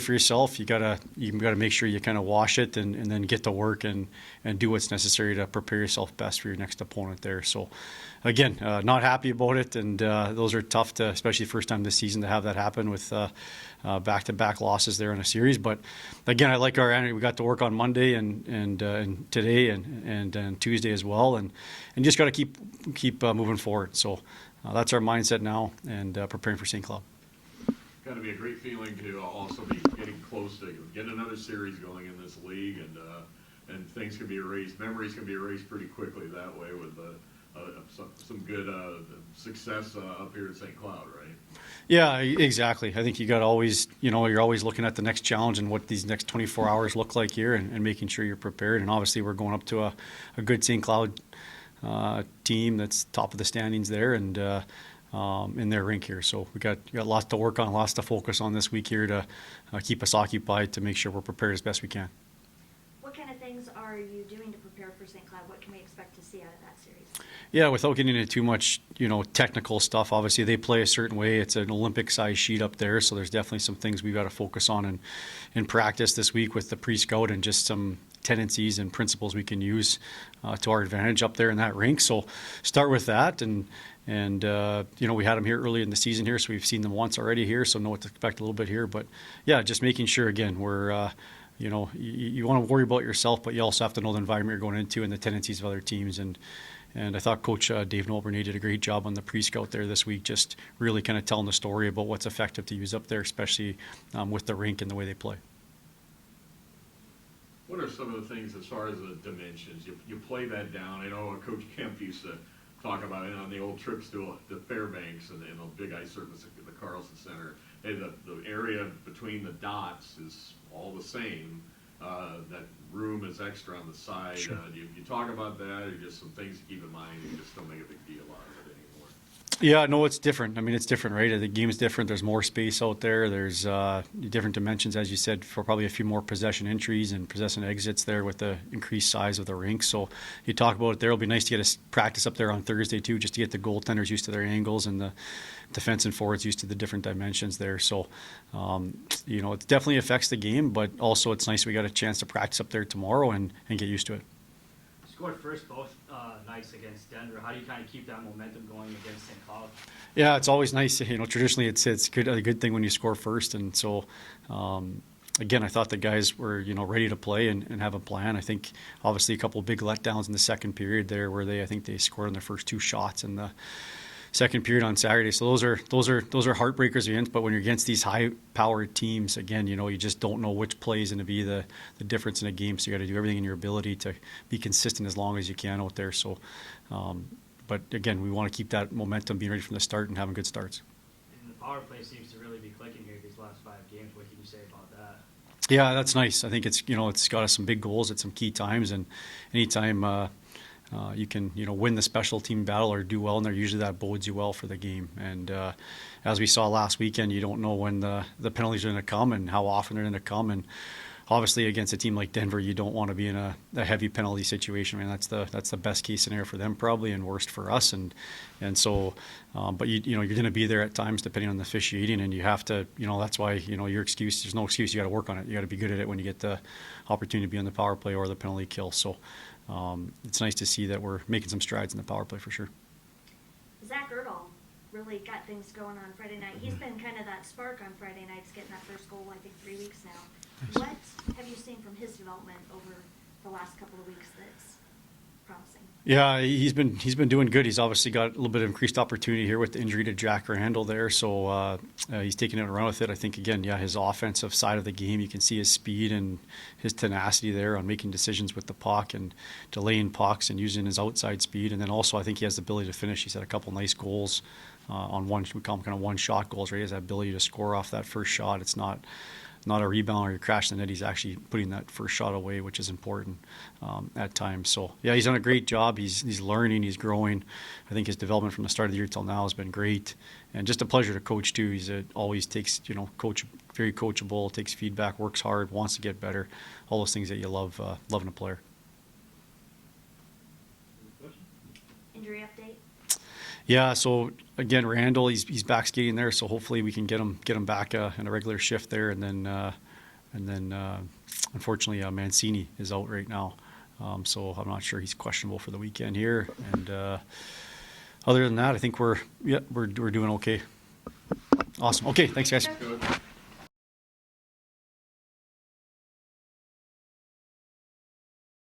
for yourself. You gotta make sure you kind of wash it and then get to work and do what's necessary to prepare yourself best for your next opponent there. So again, not happy about it, and those are tough to, especially first time this season, to have that happen with back-to-back losses there in a series. But again, I like our energy. We got to work on Monday and today and Tuesday as well, and just got to keep moving forward. So that's our mindset now, and preparing for St. Cloud. Got to be a great feeling to also be getting close to get another series going in this league, and things can be erased. Memories can be erased pretty quickly that way with some good success up here at St. Cloud, right? Yeah, exactly. I think you got to always, you're always looking at the next challenge and what these next 24 hours look like here, and making sure you're prepared. And obviously, we're going up to a good St. Cloud team that's top of the standings there, and in their rink here. So we got lots to work on, lots to focus on this week here to keep us occupied, to make sure we're prepared as best we can. What kind of things are you doing to prepare for St. Cloud? What can we expect to see out of that series? Yeah, without getting into too much, technical stuff, obviously they play a certain way. It's an Olympic-sized sheet up there, so there's definitely some things we've got to focus on in practice this week with the pre-scout, and just some tendencies and principles we can use to our advantage up there in that rink. So start with that, and we had them here early in the season here, so we've seen them once already here, so know what to expect a little bit here. But yeah, just making sure, again, we're you want to worry about yourself, but you also have to know the environment you're going into and the tendencies of other teams. And I thought Coach Dave Nolbernay did a great job on the pre-scout there this week, just really kind of telling the story about what's effective to use up there, especially with the rink and the way they play. What are some of the things as far as the dimensions? You play that down. I know Coach Kemp used to talk about it on the old trips to Fairbanks and the big ice surface at the Carlson Center. Hey, the area between the dots is all the same. That room is extra on the side. Sure. Do you talk about that, or just some things to keep in mind? You just don't make a big deal out of it anymore. Yeah, no, it's different. I mean, it's different, right? The game's different. There's more space out there. There's different dimensions, as you said, for probably a few more possession entries and possession exits there with the increased size of the rink. So you talk about it there. It'll be nice to get a practice up there on Thursday, too, just to get the goaltenders used to their angles and the defense and forwards used to the different dimensions there. So, it definitely affects the game, but also it's nice we got a chance to practice up there tomorrow and get used to it. Scored first both nights against Denver. How do you kind of keep that momentum going against St. Cloud? Yeah, it's always nice. Traditionally it's a good thing when you score first, and so again, I thought the guys were ready to play and have a plan. I think obviously a couple of big letdowns in the second period there, where I think they scored on their first two shots in the second period on Saturday. So those are heartbreakers against. But when you're against these high-powered teams, again, you just don't know which play is going to be the difference in a game. So you got to do everything in your ability to be consistent as long as you can out there. So, but again, we want to keep that momentum, being ready from the start and having good starts. And the power play seems to really be clicking here these last 5 games. What can you say about that? Yeah, that's nice. I think it's got us some big goals at some key times, and anytime. You can win the special team battle or do well in there, usually that bodes you well for the game. And as we saw last weekend, you don't know when the penalties are going to come and how often they're going to come. And obviously against a team like Denver, you don't want to be in a heavy penalty situation. I mean, that's the best case scenario for them probably, and worst for us. And so, but you're going to be there at times depending on the officiating, and you have to, that's why, your excuse, there's no excuse. You got to work on it. You got to be good at it when you get the opportunity to be on the power play or the penalty kill. So it's nice to see that we're making some strides in the power play for sure. Zach Erdahl really got things going on Friday night. He's been kind of that spark on Friday nights, getting that first goal, I think, 3 weeks now. Nice. What have you seen from his development over the last couple of weeks that's promising? Yeah, he's been doing good. He's obviously got a little bit of increased opportunity here with the injury to Jack Randall there, so he's taking it around with it. I think, again, his offensive side of the game, you can see his speed and his tenacity there on making decisions with the puck and delaying pucks and using his outside speed. And then also I think he has the ability to finish. He's had a couple nice goals on we call them kind of one-shot goals, right? He has that ability to score off that first shot. It's not a rebound or you crash the net. He's actually putting that first shot away, which is important at times. So, yeah, he's done a great job. He's learning. He's growing. I think his development from the start of the year till now has been great. And just a pleasure to coach, too. He's always takes, very coachable, takes feedback, works hard, wants to get better. All those things that you love loving a player. Injury update? Yeah, so again, Randall, he's back skating there, so hopefully we can get him back in a regular shift there, and then And then, unfortunately, Mancini is out right now. So I'm not sure he's questionable for the weekend here. And other than that, I think we're doing okay. Awesome. Okay, thanks, guys. Good.